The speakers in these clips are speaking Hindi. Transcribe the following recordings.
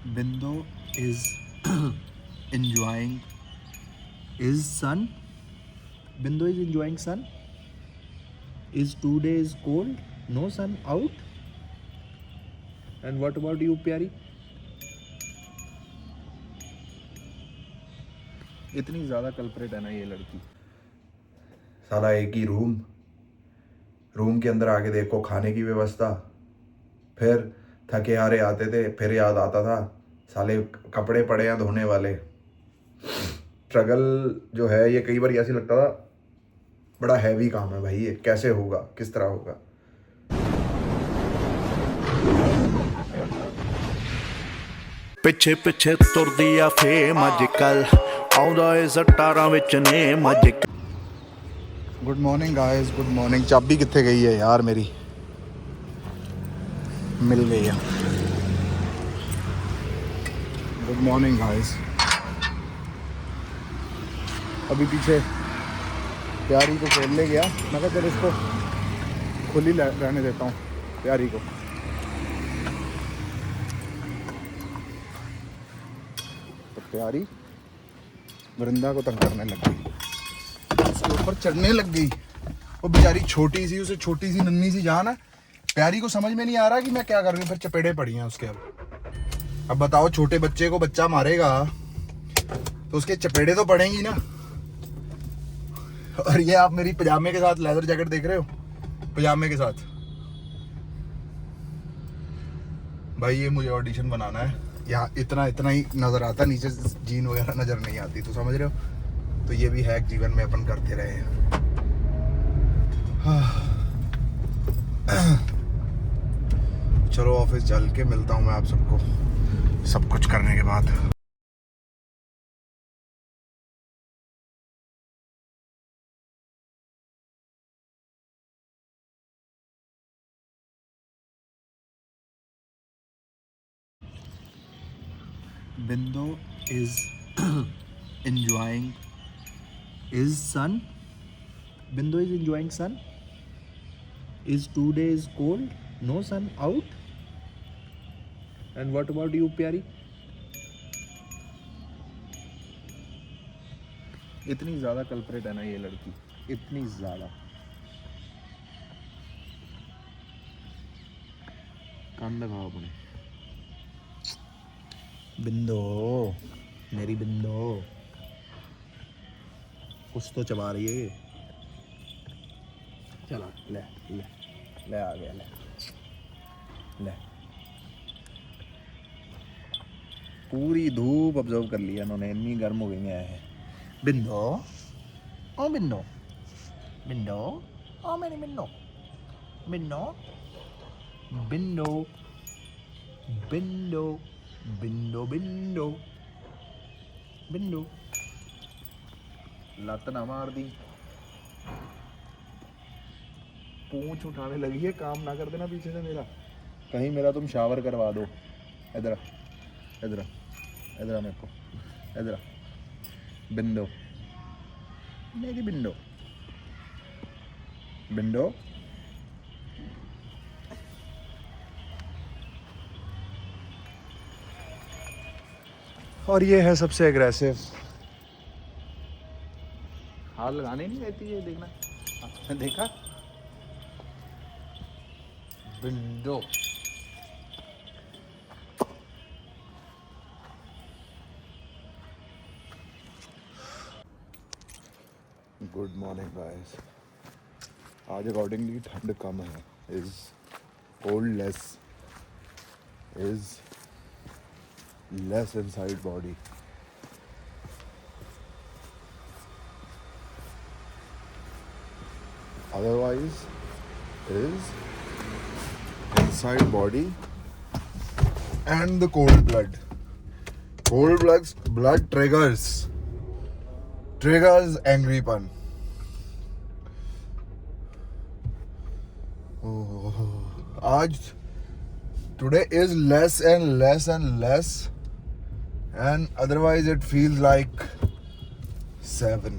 Bindo is enjoying is sun. Bindo is enjoying sun. Is 2 days cold? No sun out. And what about you, प्यारी? इतनी ज़्यादा कल्परेट है ना ये लड़की। साला एक ही रूम के अंदर आके देखो खाने की व्यवस्था, फिर थके हारे आते थे, फिर याद आता था साले कपड़े पड़े हैं धोने वाले। स्ट्रगल जो है ये कई बार ऐसे लगता था बड़ा हैवी काम है भाई, ये कैसे होगा, किस तरह होगा। ਪਿੱਛੇ ਪਿੱਛੇ ਤੁਰਦੀ ਆ ਫੇਮ ਅੱਜ ਕੱਲ ਆਉਂਦਾ ਏ ਸਟਾਰਾਂ ਵਿੱਚ ਨੇਮ ਅੱਜ। Good morning guys, good morning. चाबी कितने गई है यार मेरी? मिल गई है। Good morning guys. अभी पीछे प्यारी को खेलने गया, मैं कहा चल इसको खुली रहने देता हूँ प्यारी को। तो प्यारी वृंदा को तंग करने लग गई, उसके ऊपर चढ़ने लग गई। वो बेचारी छोटी सी, उसे छोटी सी नन्ही सी जान है। प्यारी को समझ में नहीं आ रहा कि मैं क्या कर रही हूँ, फिर चपेड़े पड़ी हैं उसके। अब बताओ, छोटे बच्चे को बच्चा मारेगा तो उसके चपेड़े तो पड़ेंगी ना। और ये आप मेरी पजामे के साथ लेदर जैकेट देख रहे हो, पजामे के साथ। भाई ये मुझे ऑडिशन बनाना है, यहाँ इतना इतना ही नजर आता, नीचे जीन वगैरह नजर नहीं आती, तो समझ रहे हो। तो ये भी हैक जीवन में अपन करते रहे हैं। चलो ऑफिस चल के मिलता हूँ मैं आप सबको, सब कुछ करने के बाद। Bindo is enjoying is sun. Bindo is enjoying sun. Is 2 days cold? No sun out. And what about you, प्यारी? इतनी ज़्यादा कल्परेट है ना ये लड़की, इतनी ज़्यादा। कान लगाओ अपने। बिंदो, मेरी बिंदो, कुछ तो चबा रही है। चला ले ले ले, आ गया, ले। पूरी धूप ऑब्जर्व कर लिया इन्होंने, इतनी गर्म हो गई है। बिंदो, ओ बिंदो, बिंदो, ओ मेरी बिंदो, बिंदो, बिंदो, बिंदो, बिंदो, बिंदो, बिंदो। लत ना मार दी, पूंछ उठाने लगी है, काम ना कर देना पीछे से मेरा। कहीं मेरा तुम शावर करवा दो। इधर इधर इधर मेरे को, इधर बिंदो, मेरी बिंदो, बिंदो। और ये है सबसे एग्रेसिव। हाथ लगाने नहीं देती है, देखना, देखा बिंदो। Good morning guys. आज अकॉर्डिंगली ठंड कम है, is cold less, is less inside body. Otherwise is inside body and the cold blood. Cold blood triggers angry pun. Oh, today is less and less and less. And otherwise it feels like 7.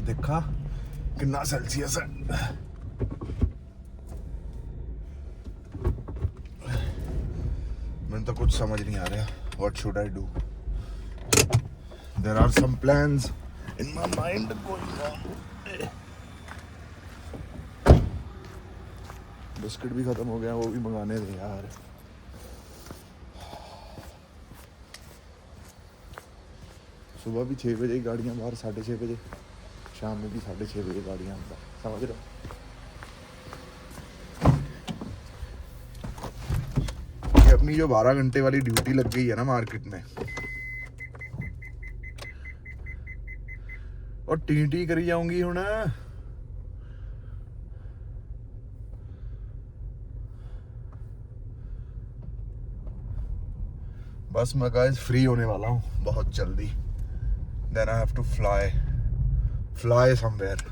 देखा कितना सेल्सियस है। मैं में तो कुछ समझ नहीं आ रहा. What should I do? There are some plans in my mind going on. Biscuit भी खत्म हो गया, वो भी मंगाने थे यार. सुबह भी 6 बजे गाड़ियाँ बाहर, 6:30 बजे. शाम में भी 6:30 बजे गाड़ियाँ अंदर. समझ रहे हो? ये अपनी जो 12 घंटे वाली ड्यूटी लग गई है ना मार्केट में, और टी करी जाऊंगी हूँ ना. बस मैं गाइस फ्री होने वाला हूँ बहुत जल्दी. Then I have to fly somewhere.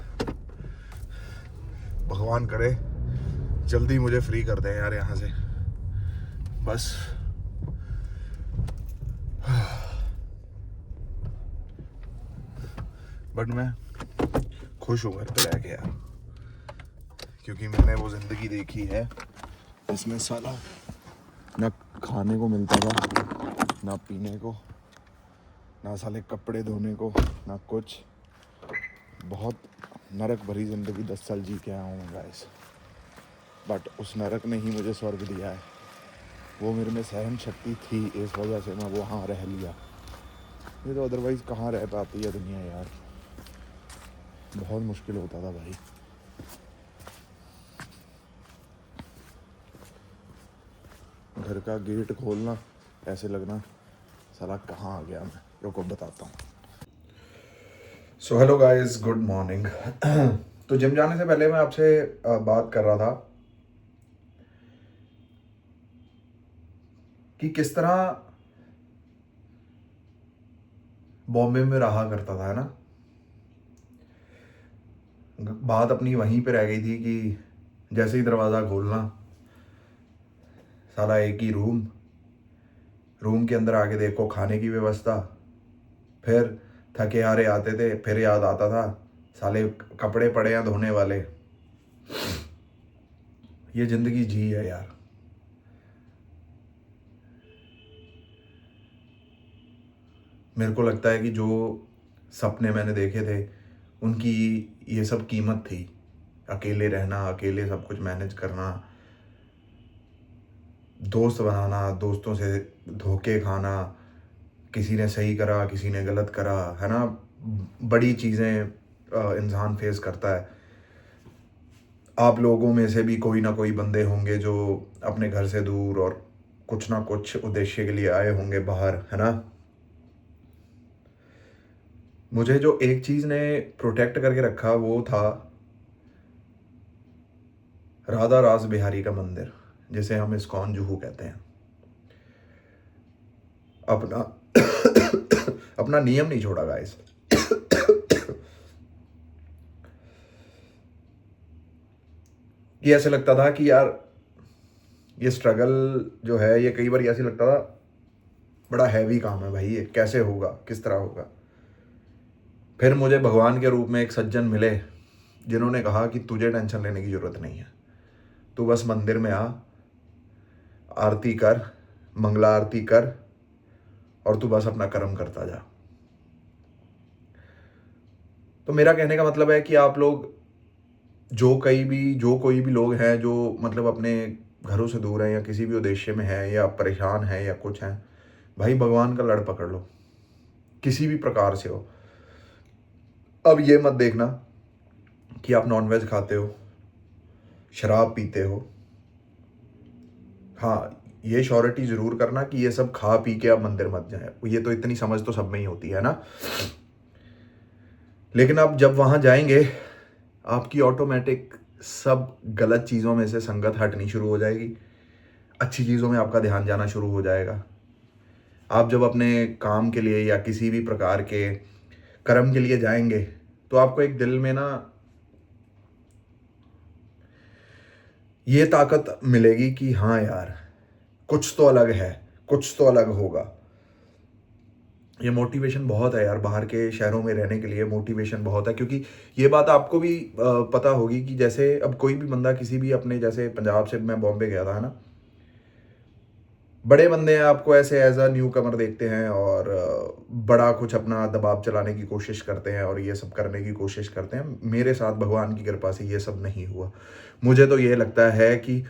भगवान करे जल्दी मुझे फ्री कर दें यार यहाँ से. बस बट मैं खुश हूँ घर पे रह के यार, क्योंकि मैंने वो जिंदगी देखी है इसमें साला ना खाने को मिलता था, ना पीने को, ना साले कपड़े धोने को, ना कुछ. बहुत नरक भरी ज़िंदगी 10 साल जी के आया हूँ मैं गाइस. बट उस नरक ने ही मुझे स्वर्ग दिया है. वो मेरे में सहन शक्ति थी, इस वजह से मैं वहाँ रह लिया. ये तो अदरवाइज़ कहाँ रह पाती है दुनिया यार. बहुत मुश्किल होता था भाई. घर का गेट खोलना ऐसे लगना साला कहाँ आ गया मैं. रुको बताता हूँ. So hello guys, good morning. तो जिम जाने से पहले मैं आपसे बात कर रहा था कि किस तरह बॉम्बे में रहा करता था, है ना. बात अपनी वहीं पे रह गई थी कि जैसे ही दरवाज़ा खोलना साला एक ही रूम के अंदर आके देखो खाने की व्यवस्था. फिर थके हारे आते थे, फिर याद आता था साले कपड़े पड़े हैं धोने वाले. ये ज़िंदगी जी है यार. मेरे को लगता है कि जो सपने मैंने देखे थे उनकी ये सब कीमत थी. अकेले रहना, अकेले सब कुछ मैनेज करना, दोस्त बनाना, दोस्तों से धोखे खाना, किसी ने सही करा किसी ने गलत करा, है ना. बड़ी चीज़ें इंसान फेस करता है. आप लोगों में से भी कोई ना कोई बंदे होंगे जो अपने घर से दूर और कुछ ना कुछ उद्देश्य के लिए आए होंगे बाहर, है ना. मुझे जो एक चीज़ ने प्रोटेक्ट करके रखा वो था राधा रास बिहारी का मंदिर, जिसे हम इस्कॉन जुहू कहते हैं. अपना अपना नियम नहीं छोड़ा गाइस. ये ऐसे लगता था कि यार ये स्ट्रगल जो है ये कई बार ऐसे लगता था बड़ा हैवी काम है भाई, ये कैसे होगा, किस तरह होगा. फिर मुझे भगवान के रूप में एक सज्जन मिले जिन्होंने कहा कि तुझे टेंशन लेने की ज़रूरत नहीं है. तू बस मंदिर में आ, आरती कर, मंगला आरती कर, और तू बस अपना कर्म करता जा. तो मेरा कहने का मतलब है कि आप लोग जो कोई भी लोग हैं जो मतलब अपने घरों से दूर हैं या किसी भी उद्देश्य में हैं या परेशान हैं या कुछ हैं, भाई भगवान का लड़ पकड़ लो, किसी भी प्रकार से हो. अब ये मत देखना कि आप नॉनवेज खाते हो, शराब पीते हो. हाँ, ये श्योरिटी ज़रूर करना कि ये सब खा पी के आप मंदिर मत जाए. ये तो इतनी समझ तो सब में ही होती है ना. लेकिन आप जब वहाँ जाएंगे आपकी ऑटोमेटिक सब गलत चीज़ों में से संगत हटनी शुरू हो जाएगी, अच्छी चीज़ों में आपका ध्यान जाना शुरू हो जाएगा. आप जब अपने काम के लिए या किसी भी प्रकार के कर्म के लिए जाएंगे तो आपको एक दिल में ना ये ताकत मिलेगी कि हाँ यार कुछ तो अलग है, कुछ तो अलग होगा. ये मोटिवेशन बहुत है यार. बाहर के शहरों में रहने के लिए मोटिवेशन बहुत है, क्योंकि ये बात आपको भी पता होगी कि जैसे अब कोई भी बंदा किसी भी अपने, जैसे पंजाब से मैं बॉम्बे गया था, है ना. बड़े बंदे हैं, आपको ऐसे एज अ न्यू कमर देखते हैं और बड़ा कुछ अपना दबाव चलाने की कोशिश करते हैं और ये सब करने की कोशिश करते हैं। मेरे साथ भगवान की कृपा से ये सब नहीं हुआ। मुझे तो ये लगता है कि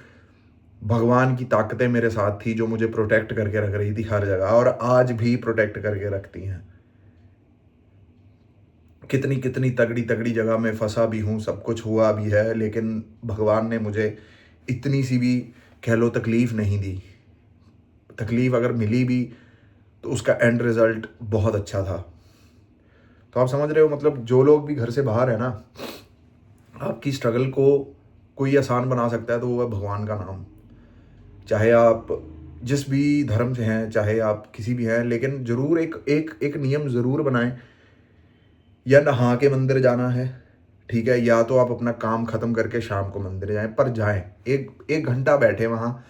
भगवान की ताकतें मेरे साथ थी जो मुझे प्रोटेक्ट करके रख रही थी हर जगह, और आज भी प्रोटेक्ट करके रखती हैं। कितनी कितनी तगड़ी तगड़ी जगह में फंसा भी हूँ, सब कुछ हुआ भी है, लेकिन भगवान ने मुझे इतनी सी भी कह लो तकलीफ़ नहीं दी। तकलीफ़ अगर मिली भी तो उसका एंड रिज़ल्ट बहुत अच्छा था। तो आप समझ रहे हो, मतलब जो लोग भी घर से बाहर है ना, आपकी स्ट्रगल को कोई आसान बना सकता है तो वो है भगवान का नाम। चाहे आप जिस भी धर्म से हैं, चाहे आप किसी भी हैं, लेकिन ज़रूर एक नियम ज़रूर बनाएं। या नहा के मंदिर जाना है, ठीक है, या तो आप अपना काम ख़त्म करके शाम को मंदिर जाएं, पर जाएं, एक घंटा बैठे वहाँ।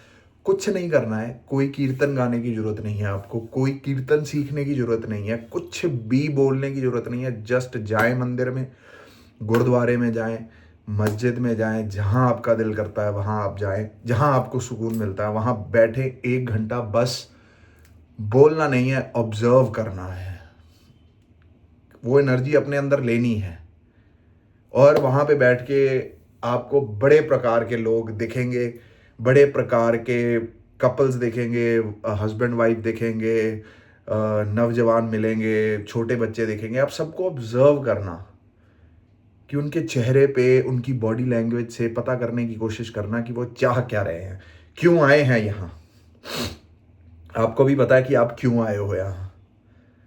कुछ नहीं करना है, कोई कीर्तन गाने की ज़रूरत नहीं है आपको, कोई कीर्तन सीखने की ज़रूरत नहीं है, कुछ भी बोलने की ज़रूरत नहीं है। जस्ट जाएं मंदिर में, गुरुद्वारे में जाएं, मस्जिद में जाएं, जहाँ आपका दिल करता है वहाँ आप जाएं, जहाँ आपको सुकून मिलता है वहाँ बैठे 1 घंटा। बस बोलना नहीं है, ऑब्जर्व करना है, वो एनर्जी अपने अंदर लेनी है। और वहाँ पे बैठ के आपको बड़े प्रकार के लोग दिखेंगे, बड़े प्रकार के कपल्स दिखेंगे, हस्बैंड वाइफ दिखेंगे, नौजवान मिलेंगे, छोटे बच्चे दिखेंगे। आप सबको ऑब्जर्व करना कि उनके चेहरे पे, उनकी बॉडी लैंग्वेज से पता करने की कोशिश करना कि वो चाह क्या रहे हैं, क्यों आए हैं यहाँ। आपको भी पता है कि आप क्यों आए हो यहाँ,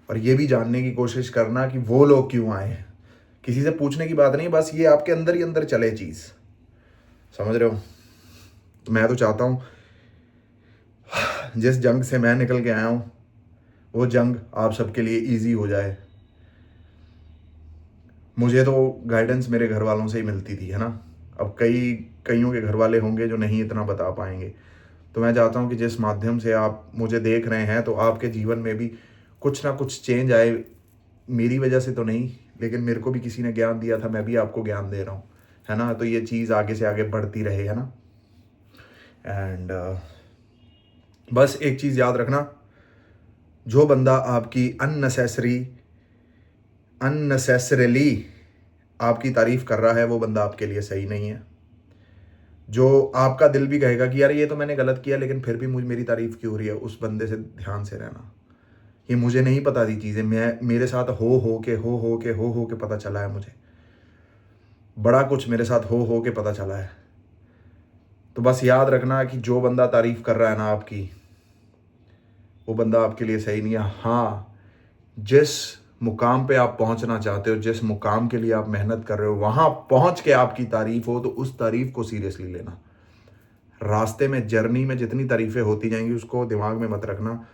और ये भी जानने की कोशिश करना कि वो लोग क्यों आए हैं। किसी से पूछने की बात नहीं, बस ये आपके अंदर ही अंदर चले चीज़, समझ रहे हो। मैं तो चाहता हूँ जिस जंग से मैं निकल के आया हूँ वो जंग आप सबके लिए इजी हो जाए। मुझे तो गाइडेंस मेरे घर वालों से ही मिलती थी, है ना। अब कईयों के घर वाले होंगे जो नहीं इतना बता पाएंगे। तो मैं चाहता हूँ कि जिस माध्यम से आप मुझे देख रहे हैं, तो आपके जीवन में भी कुछ ना कुछ चेंज आए। मेरी वजह से तो नहीं, लेकिन मेरे को भी किसी ने ज्ञान दिया था, मैं भी आपको ज्ञान दे रहा हूँ, है ना। तो ये चीज़ आगे से आगे बढ़ती रहे, है ना। एंड बस एक चीज़ याद रखना, जो बंदा आपकी अननेसेसरीली आपकी तारीफ़ कर रहा है वो बंदा आपके लिए सही नहीं है। जो आपका दिल भी कहेगा कि यार ये तो मैंने गलत किया लेकिन फिर भी मेरी तारीफ़ क्यों हो रही है, उस बंदे से ध्यान से रहना। ये मुझे नहीं पता थी चीज़ें, मेरे साथ हो के पता चला है। मुझे बड़ा कुछ मेरे साथ हो के पता चला है। तो बस याद रखना कि जो बंदा तारीफ़ कर रहा है ना आपकी, वो बंदा आपके लिए सही नहीं है। हाँ, जिस मुकाम पे आप पहुंचना चाहते हो, जिस मुकाम के लिए आप मेहनत कर रहे हो, वहाँ पहुंच के आपकी तारीफ़ हो तो उस तारीफ़ को सीरियसली लेना। रास्ते में, जर्नी में जितनी तारीफ़ें होती जाएंगी उसको दिमाग में मत रखना।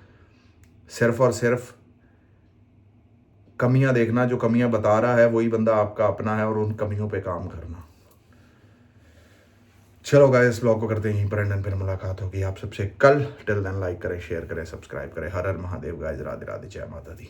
सिर्फ और सिर्फ कमियां देखना, जो कमियां बता रहा है वही बंदा आपका अपना है, और उन कमियों पे काम करना। चलो गाइस, इस ब्लॉग को करते हैं यहीं पर एंड, फिर मुलाकात होगी आप सबसे कल। टिल देन लाइक करें, शेयर करें, सब्सक्राइब करें। हर हर महादेव गाइस, राधे राधे, जय माता दी।